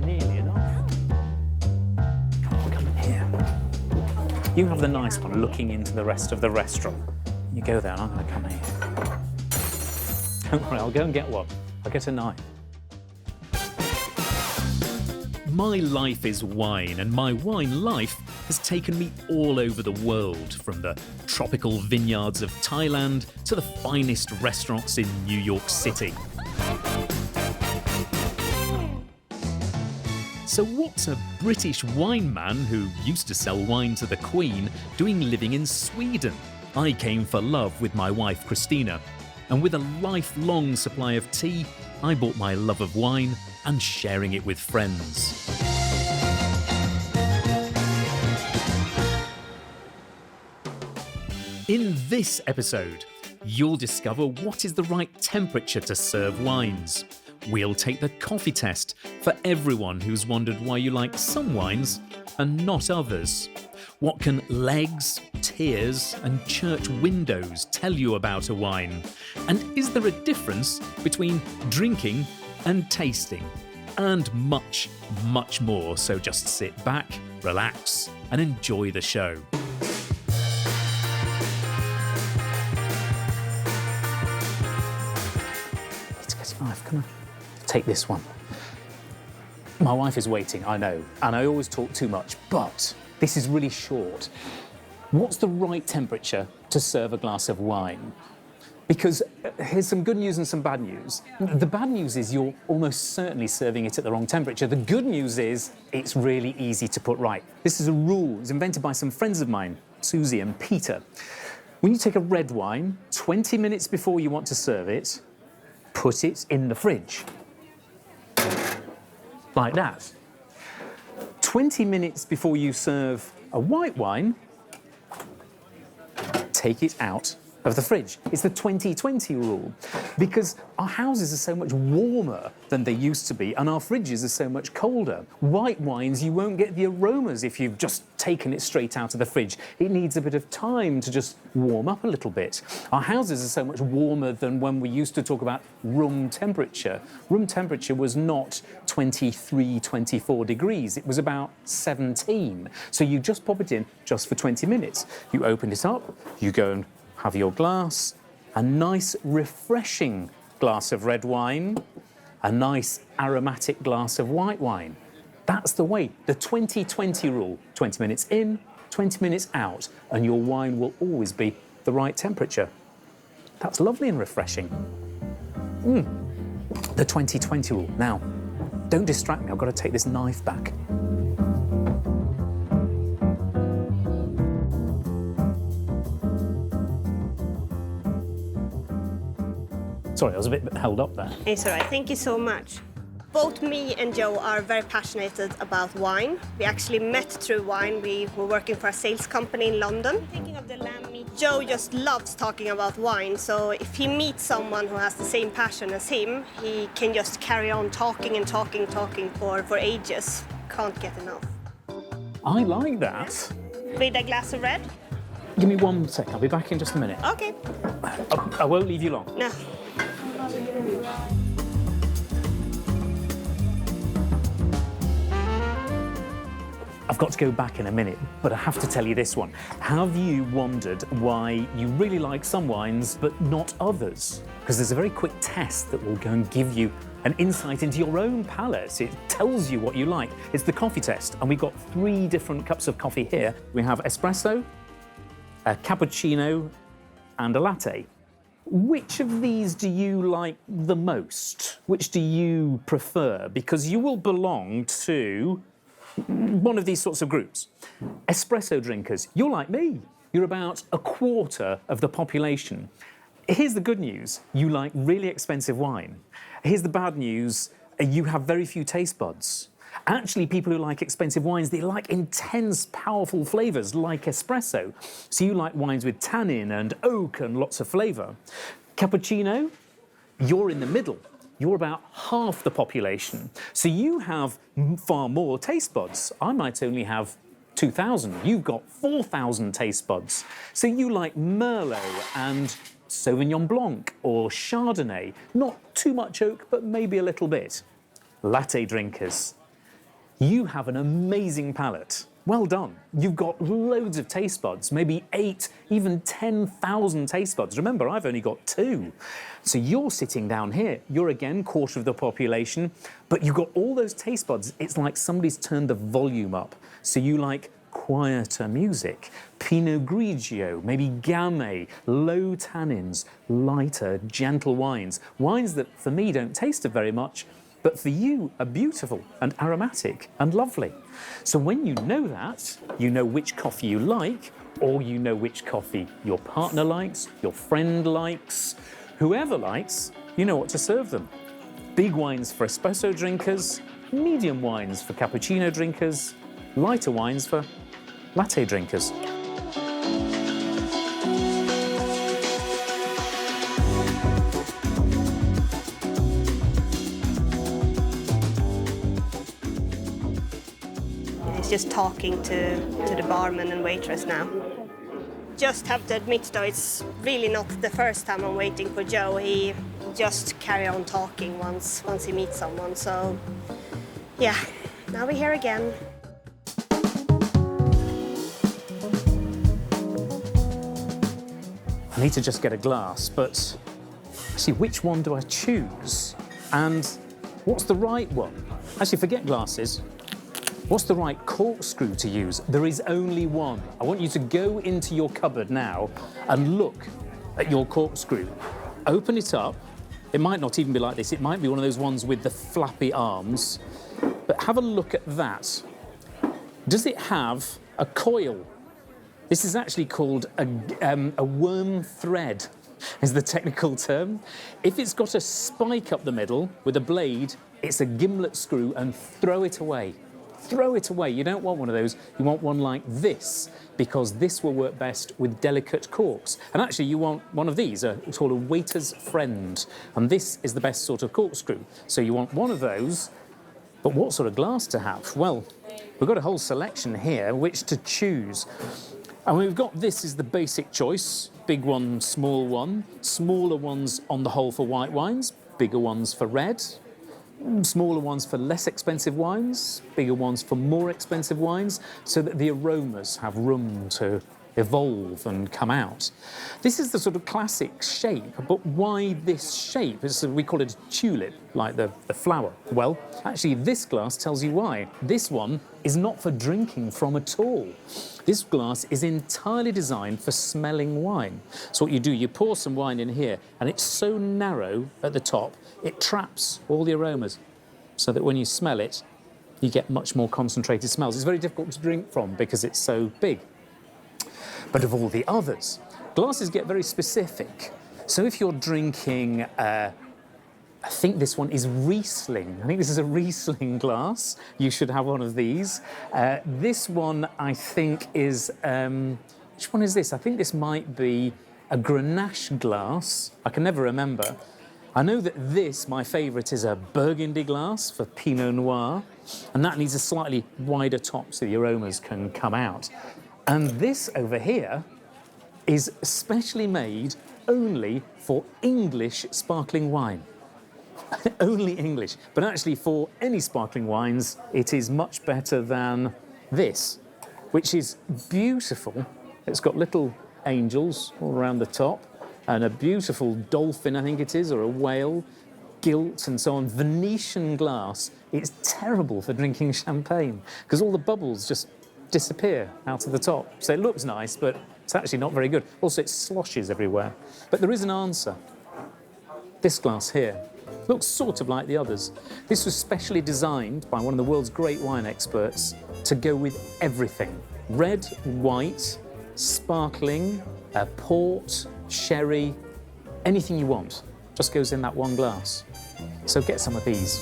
nearly enough. Come here. You have the nice one looking into the rest of the restaurant. You go there and I'm going to come here. Don't worry, I'll go and get one. I'll get a knife. My life is wine, and my wine life has taken me all over the world, from the tropical vineyards of Thailand to the finest restaurants in New York City. So what's a British wine man who used to sell wine to the Queen doing living in Sweden? I came for love with my wife Christina, and with a lifelong supply of tea, I bought my love of wine and sharing it with friends. In this episode, you'll discover what is the right temperature to serve wines. We'll take the coffee test for everyone who's wondered why you like some wines and not others. What can legs, tears, and church windows tell you about a wine? And is there a difference between drinking and tasting? And much, much more. So just sit back, relax, and enjoy the show. Let's get a knife. Come on. Take this one. My wife is waiting, I know, and I always talk too much, but this is really short. What's the right temperature to serve a glass of wine? Because here's some good news and some bad news. The bad news is you're almost certainly serving it at the wrong temperature. The good news is it's really easy to put right. This is a rule. It was invented by some friends of mine, Susie and Peter. When you take a red wine, 20 minutes before you want to serve it, put it in the fridge. Like that. 20 minutes before you serve a white wine, take it out of the fridge. It's the 20-20 rule, because our houses are so much warmer than they used to be, and our fridges are so much colder. White wines, you won't get the aromas if you've just taken it straight out of the fridge. It needs a bit of time to just warm up a little bit. Our houses are so much warmer than when we used to talk about room temperature. Room temperature was not 23, 24 degrees. It was about 17. So you just pop it in just for 20 minutes. You open it up, you go and have your glass, a nice refreshing glass of red wine, a nice aromatic glass of white wine. That's the way, the 20-20 rule. 20 minutes in, 20 minutes out, and your wine will always be the right temperature. That's lovely and refreshing. The 20-20 rule. Now, don't distract me, I've got to take this knife back. Sorry, I was a bit held up there. It's all right. Thank you so much. Both me and Joe are very passionate about wine. We actually met through wine. We were working for a sales company in London. Thinking of the lamb meat, Joe just loves talking about wine. So if he meets someone who has the same passion as him, he can just carry on talking and talking for ages. Can't get enough. I like that. With a glass of red? Give me 1 sec, I'll be back in just a minute. Okay. I won't leave you long. No. I've got to go back in a minute, but I have to tell you this one. Have you wondered why you really like some wines but not others? Because there's a very quick test that will go and give you an insight into your own palate. It tells you what you like. It's the coffee test, and we've got 3 different cups of coffee here. We have espresso, a cappuccino, and a latte. Which of these do you like the most? Which do you prefer? Because you will belong to one of these sorts of groups. Espresso drinkers, you're like me. You're about a quarter of the population. Here's the good news. You like really expensive wine. Here's the bad news. You have very few taste buds. Actually, people who like expensive wines, they like intense, powerful flavours, like espresso. So you like wines with tannin and oak and lots of flavour. Cappuccino, you're in the middle. You're about half the population. So you have far more taste buds. I might only have 2,000. You've got 4,000 taste buds. So you like Merlot and Sauvignon Blanc or Chardonnay. Not too much oak, but maybe a little bit. Latte drinkers. You have an amazing palate. Well done. You've got loads of taste buds, maybe 8, even 10,000 taste buds. Remember, I've only got 2. So you're sitting down here. You're again quarter of the population, but you've got all those taste buds. It's like somebody's turned the volume up. So you like quieter music, Pinot Grigio, maybe Gamay, low tannins, lighter, gentle wines. Wines that, for me, don't taste of very much, but for you are beautiful and aromatic and lovely. So when you know that, you know which coffee you like, or you know which coffee your partner likes, your friend likes, whoever likes, you know what to serve them. Big wines for espresso drinkers, medium wines for cappuccino drinkers, lighter wines for latte drinkers. He's just talking to the barman and waitress now. Just have to admit though, it's really not the first time I'm waiting for Joe. He just carry on talking once he meets someone. So yeah, now we're here again. I need to just get a glass, but actually, which one do I choose? And what's the right one? Actually, forget glasses. What's the right corkscrew to use? There is only one. I want you to go into your cupboard now and look at your corkscrew. Open it up. It might not even be like this. It might be one of those ones with the flappy arms. But have a look at that. Does it have a coil? This is actually called a worm thread, is the technical term. If it's got a spike up the middle with a blade, it's a gimlet screw, and throw it away. Throw it away. You don't want one of those. You want one like this, because this will work best with delicate corks. And actually, you want one of these, it's called a waiter's friend. And this is the best sort of corkscrew. So you want one of those, but what sort of glass to have? Well, we've got a whole selection here, which to choose. And we've got this is the basic choice, big one, small one, smaller ones on the whole for white wines, bigger ones for red, smaller ones for less expensive wines, bigger ones for more expensive wines, so that the aromas have room to evolve and come out. This is the sort of classic shape, but why this shape? We call it a tulip, like the flower. Well, actually, this glass tells you why. This one is not for drinking from at all. This glass is entirely designed for smelling wine. So what you do, you pour some wine in here, and it's so narrow at the top, it traps all the aromas, so that when you smell it, you get much more concentrated smells. It's very difficult to drink from because it's so big. But of all the others, glasses get very specific. So if you're drinking, I think this one is Riesling. I think this is a Riesling glass. You should have one of these. This one, I think, is... which one is this? I think this might be a Grenache glass. I can never remember. I know that this, my favourite, is a Burgundy glass for Pinot Noir. And that needs a slightly wider top so the aromas can come out. And this over here is specially made only for English sparkling wine. Only English. But actually, for any sparkling wines, it is much better than this, which is beautiful. It's got little angels all around the top, and a beautiful dolphin, I think it is, or a whale, gilt and so on. Venetian glass. It's terrible for drinking champagne, because all the bubbles just disappear out of the top. So it looks nice, but it's actually not very good. Also, it sloshes everywhere. But there is an answer. This glass here looks sort of like the others. This was specially designed by one of the world's great wine experts to go with everything. Red, white, sparkling, port, sherry, anything you want just goes in that one glass. So get some of these.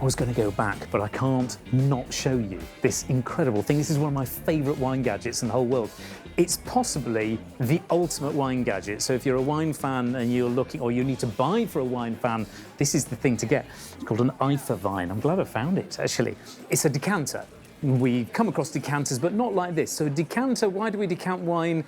was going to go back, but I can't not show you this incredible thing. This is one of my favourite wine gadgets in the whole world. It's possibly the ultimate wine gadget. So if you're a wine fan and you're looking, or you need to buy for a wine fan, this is the thing to get. It's called an Vinfyren. I'm glad I found it, actually. It's a decanter. We come across decanters, but not like this. So a decanter, why do we decant wine?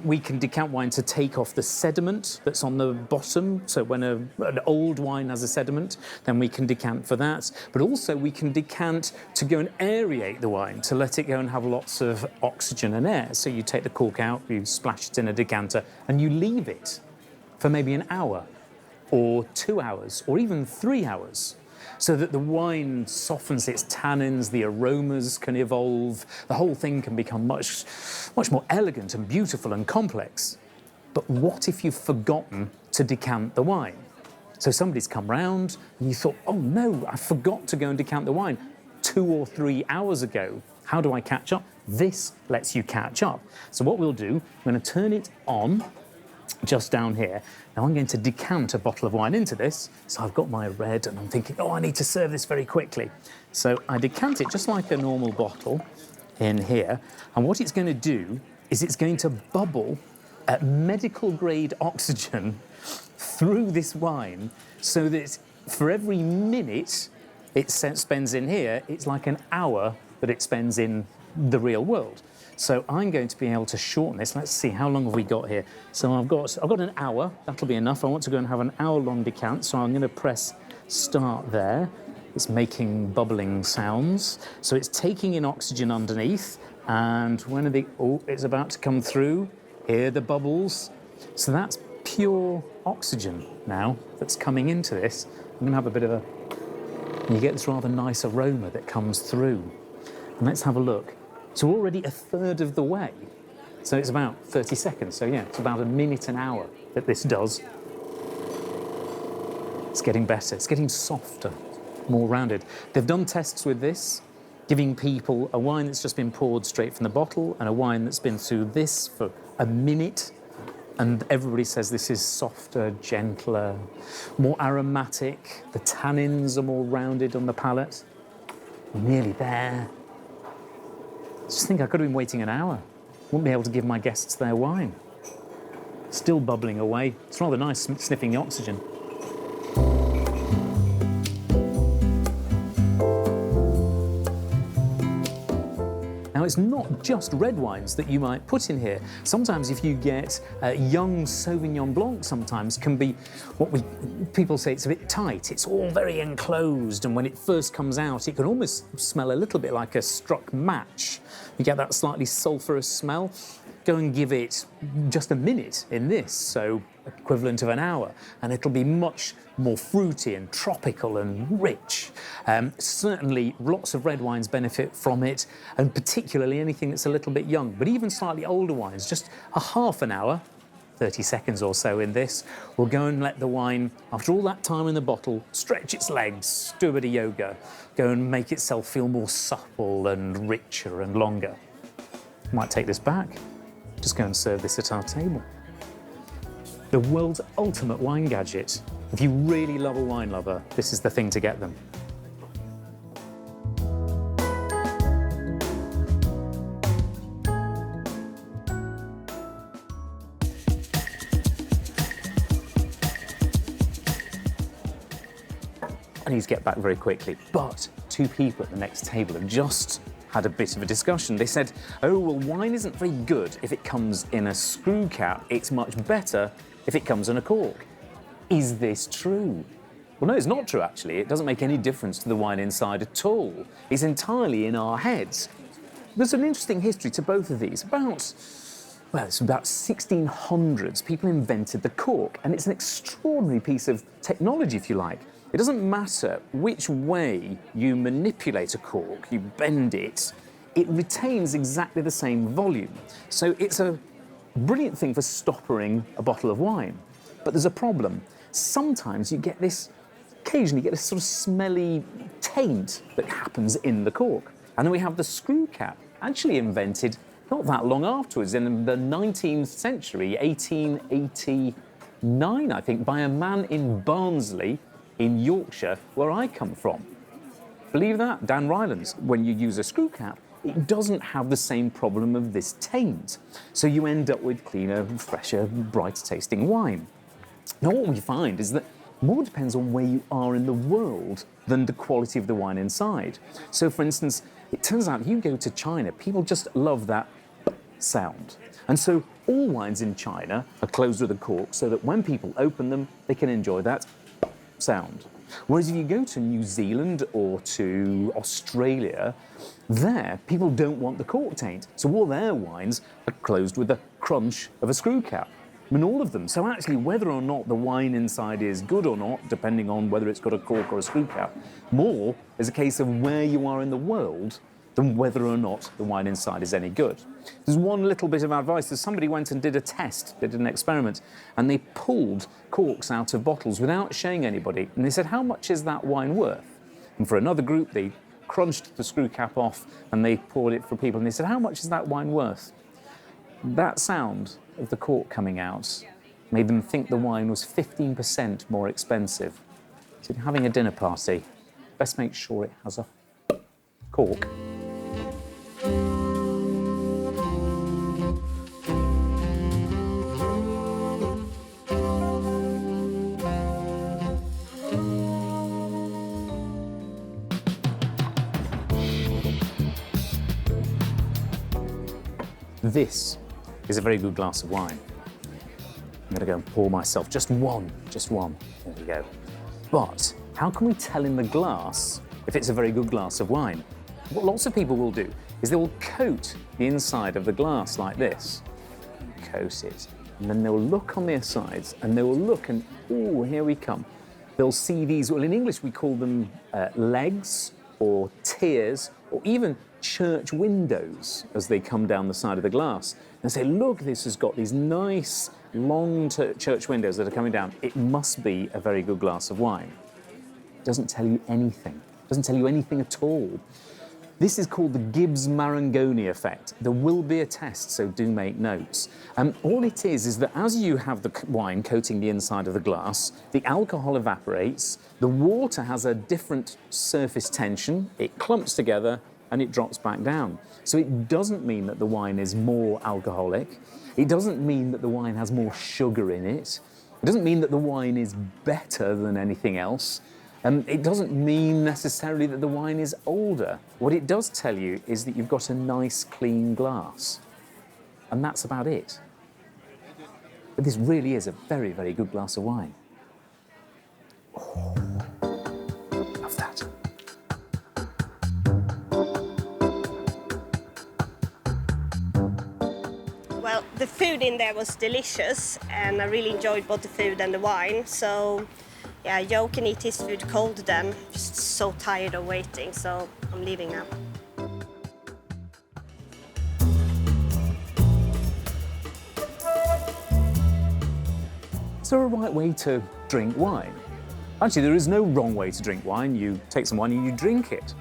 We can decant wine to take off the sediment that's on the bottom. So when an old wine has a sediment, then we can decant for that. But also we can decant to go and aerate the wine, to let it go and have lots of oxygen and air. So you take the cork out, you splash it in a decanter, and you leave it for maybe an hour, or 2 hours, or even 3 hours, so that the wine softens its tannins, the aromas can evolve, the whole thing can become much more elegant and beautiful and complex. But what if you've forgotten to decant the wine? So somebody's come round and you thought, oh no, I forgot to go and decant the wine 2 or 3 hours ago. How do I catch up? This lets you catch up. So what we'll do, I'm going to turn it on just down here. Now I'm going to decant a bottle of wine into this. So I've got my red and I'm thinking, oh, I need to serve this very quickly. So I decant it just like a normal bottle in here. And what it's going to do is it's going to bubble at medical grade oxygen through this wine, so that for every minute it spends in here, it's like an hour that it spends in the real world. So I'm going to be able to shorten this. Let's see, how long have we got here? So I've got an hour. That'll be enough. I want to go and have an hour-long decant, so I'm going to press start there. It's making bubbling sounds. So it's taking in oxygen underneath, and when are it's about to come through. Hear the bubbles. So that's pure oxygen now that's coming into this. I'm going to have a bit of and you get this rather nice aroma that comes through. And let's have a look. So we're already a third of the way. So it's about 30 seconds. So yeah, it's about a minute an hour that this does. It's getting better. It's getting softer, more rounded. They've done tests with this, giving people a wine that's just been poured straight from the bottle and a wine that's been through this for a minute. And everybody says this is softer, gentler, more aromatic. The tannins are more rounded on the palate. Nearly there. Just think I could have been waiting an hour. Wouldn't be able to give my guests their wine. Still bubbling away. It's rather nice sniffing the oxygen. Now, it's not just red wines that you might put in here. Sometimes if you get young Sauvignon Blanc, sometimes can be people say it's a bit tight. It's all very enclosed, and when it first comes out, it can almost smell a little bit like a struck match. You get that slightly sulphurous smell. Go and give it just a minute in this, so equivalent of an hour, and it'll be much more fruity and tropical and rich. Certainly lots of red wines benefit from it, and particularly anything that's a little bit young, but even slightly older wines, just a half an hour, 30 seconds or so in this, will go and let the wine, after all that time in the bottle, stretch its legs, do a bit of yoga, go and make itself feel more supple and richer and longer. Might take this back. Just go and serve this at our table. The world's ultimate wine gadget. If you really love a wine lover, this is the thing to get them. I need to get back very quickly, but two people at the next table have just had a bit of a discussion. They said, oh, well, wine isn't very good if it comes in a screw cap. It's much better if it comes in a cork. Is this true? Well, no, it's not true, actually. It doesn't make any difference to the wine inside at all. It's entirely in our heads. There's an interesting history to both of these. It's about 1600s, people invented the cork, and it's an extraordinary piece of technology, if you like. It doesn't matter which way you manipulate a cork, you bend it, it retains exactly the same volume. So it's a brilliant thing for stoppering a bottle of wine. But there's a problem. Sometimes you get this, occasionally you get this sort of smelly taint that happens in the cork. And then we have the screw cap, actually invented not that long afterwards, in the 19th century, 1889, I think, by a man in Barnsley, in Yorkshire, where I come from. believe that? Dan Rylands, when you use a screw cap, it doesn't have the same problem of this taint. So you end up with cleaner, fresher, brighter tasting wine. Now what we find is that more depends on where you are in the world than the quality of the wine inside. So for instance, it turns out you go to China, people just love that sound. And so all wines in China are closed with a cork so that when people open them, they can enjoy that sound. Whereas if you go to New Zealand or to Australia, there people don't want the cork taint. So all their wines are closed with the crunch of a screw cap. I mean, all of them. So actually, whether or not the wine inside is good or not, depending on whether it's got a cork or a screw cap, more is a case of where you are in the world than whether or not the wine inside is any good. There's one little bit of advice. Somebody went and did a test, they did an experiment, and they pulled corks out of bottles without showing anybody. And they said, how much is that wine worth? And for another group, they crunched the screw cap off and they poured it for people. And they said, how much is that wine worth? That sound of the cork coming out made them think the wine was 15% more expensive. So if you're having a dinner party, best make sure it has a cork. This is a very good glass of wine. I'm going to go and pour myself just one. There we go. But how can we tell in the glass if it's a very good glass of wine? What lots of people will do is they will coat the inside of the glass like this. Coat it. And then they'll look on their sides and they will look and, oh, here we come. They'll see these, well, in English we call them legs or tiers or even church windows as they come down the side of the glass. And say, look, this has got these nice long church windows that are coming down. It must be a very good glass of wine. It doesn't tell you anything. It doesn't tell you anything at all. This is called the Gibbsmarangoni Effect. There will be a test, so do make notes. All it is that as you have the wine coating the inside of the glass, the alcohol evaporates, the water has a different surface tension, it clumps together, and it drops back down. So it doesn't mean that the wine is more alcoholic. It doesn't mean that the wine has more sugar in it. It doesn't mean that the wine is better than anything else. It doesn't mean necessarily that the wine is older. What it does tell you is that you've got a nice, clean glass. And that's about it. But this really is a very, very good glass of wine. Oh, love that. Well, the food in there was delicious, and I really enjoyed both the food and the wine. So, yeah, Joe can eat his food cold then. Just so tired of waiting, so I'm leaving now. Is there a right way to drink wine? Actually, there is no wrong way to drink wine. You take some wine and you drink it.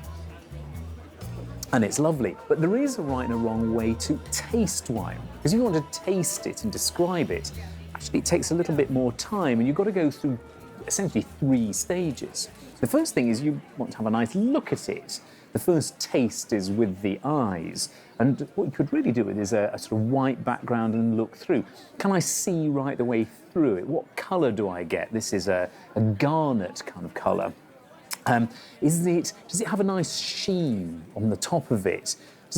And it's lovely. But there is a right and a wrong way to taste wine. Because if you want to taste it and describe it, actually it takes a little bit more time and you've got to go through essentially 3 stages. The first thing is you want to have a nice look at it. The first taste is with the eyes. And what you could really do with is a sort of white background and look through. Can I see right the way through it? What colour do I get? This is a garnet kind of colour. Does it have a nice sheen on the top of it?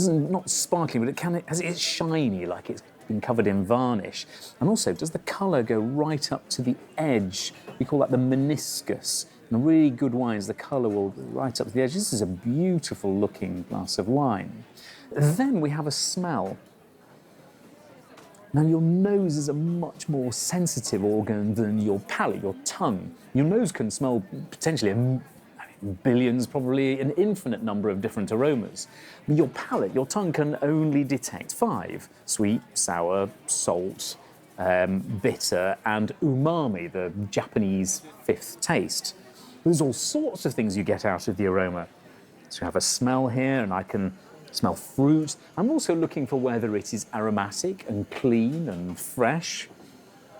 Not sparkling, but it's shiny, like it's been covered in varnish. And also, does the colour go right up to the edge? We call that the meniscus. And really good wines, the colour will go right up to the edge. This is a beautiful looking glass of wine. Then we have a smell. Now, your nose is a much more sensitive organ than your palate, your tongue. Your nose can smell potentially billions, probably an infinite number of different aromas. Your palate, your tongue can only detect 5: sweet, sour, salt, bitter, and umami, the Japanese 5th taste. There's all sorts of things you get out of the aroma. So you have a smell here, and I can smell fruit. I'm also looking for whether it is aromatic and clean and fresh.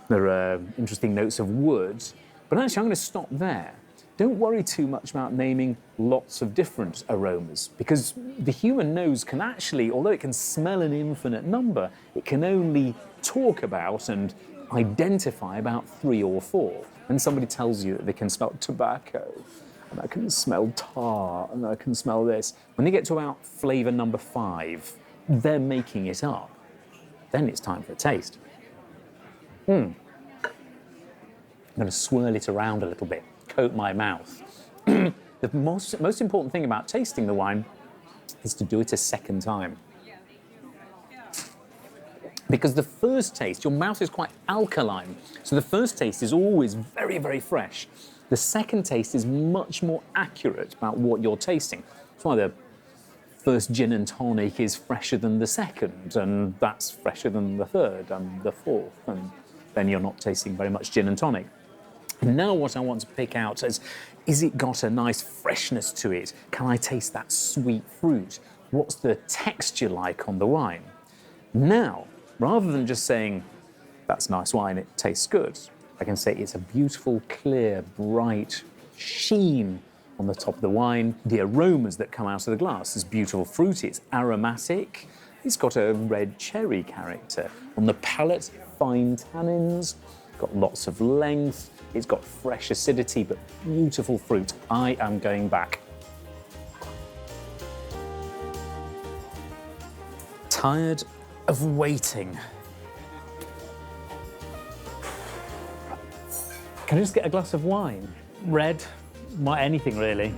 There are interesting notes of wood, but actually I'm going to stop there. don't worry too much about naming lots of different aromas, because the human nose can actually, although it can smell an infinite number, it can only talk about and identify about 3 or 4. When somebody tells you that they can smell tobacco, and I can smell tar, and I can smell this, when they get to about flavour number 5, they're making it up. Then it's time for a taste. I'm going to swirl it around a little bit, coat my mouth. The most important thing about tasting the wine is to do it a second time. Because the first taste, your mouth is quite alkaline, so the first taste is always very, very fresh. The second taste is much more accurate about what you're tasting. That's why the first gin and tonic is fresher than the second, and that's fresher than the third and the fourth, and then you're not tasting very much gin and tonic. Now what I want to pick out is it got a nice freshness to it? Can I taste that sweet fruit? What's the texture like on the wine? Now, rather than just saying, that's nice wine, it tastes good, I can say it's a beautiful, clear, bright sheen on the top of the wine. The aromas that come out of the glass is beautiful fruity, it's aromatic, it's got a red cherry character. On the palate, fine tannins, got lots of length, it's got fresh acidity, but beautiful fruit. I am going back. Tired of waiting. Can I just get a glass of wine? Red, anything really.